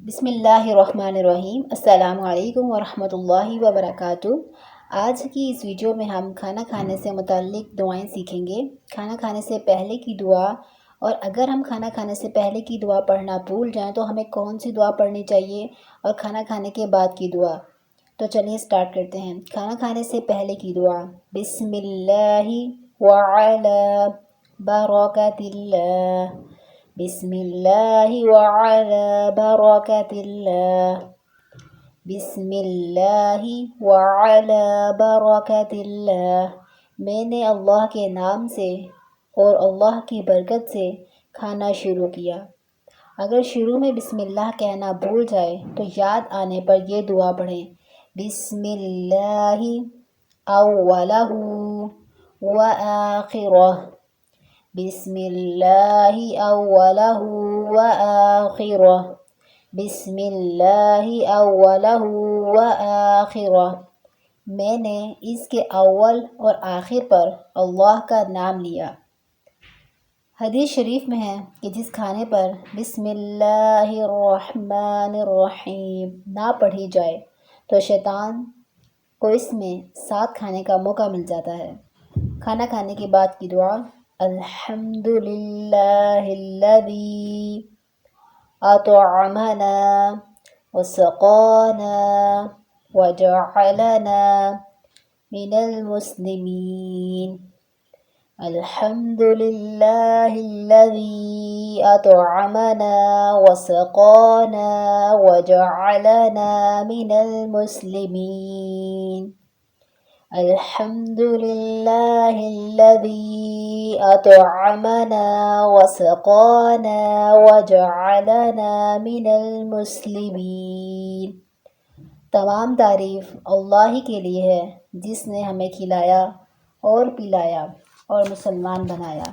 بسم اللہ الرحمن الرحیم۔ السلام علیکم ورحمۃ اللہ وبرکاتہ۔ آج کی اس ویڈیو میں ہم کھانا کھانے سے متعلق دعائیں سیکھیں گے۔ کھانا کھانے سے پہلے کی دعا، اور اگر ہم کھانا کھانے سے پہلے کی دعا پڑھنا بھول جائیں تو ہمیں کون سی دعا پڑھنی چاہیے، اور کھانا کھانے کے بعد کی دعا۔ تو چلیے سٹارٹ کرتے ہیں۔ کھانا کھانے سے پہلے کی دعا: بسم اللہ وعلی برکت اللہ، بسم اللہ وعلی برکت اللہ، بسم اللہ وعلی برکت اللہ۔ میں نے اللہ کے نام سے اور اللہ کی برکت سے کھانا شروع کیا۔ اگر شروع میں بسم اللہ کہنا بھول جائے تو یاد آنے پر یہ دعا پڑھیں: بسم اللہ اولہ وآخرہ، بسم اللہ اولہ وآخرہ، بسم اللہ اولہ وآخرہ۔ میں نے اس کے اول اور آخر پر اللہ کا نام لیا۔ حدیث شریف میں ہے کہ جس کھانے پر بسم اللہ الرحمن الرحیم نہ پڑھی جائے تو شیطان کو اس میں ساتھ کھانے کا موقع مل جاتا ہے۔ کھانا کھانے کے بعد کی دعا: الحمدللہ الذی اطعمنا وسقانا وجعلنا من المسلمین، الحمدللہ الذی اطعمنا وسقانا وجعلنا من المسلمین، الحمدللہ الذی اطعمنا وسقانا وجعلنا من المسلمین۔ تمام تعریف اللہ ہی کے لیے ہے جس نے ہمیں کھلایا اور پلایا اور مسلمان بنایا۔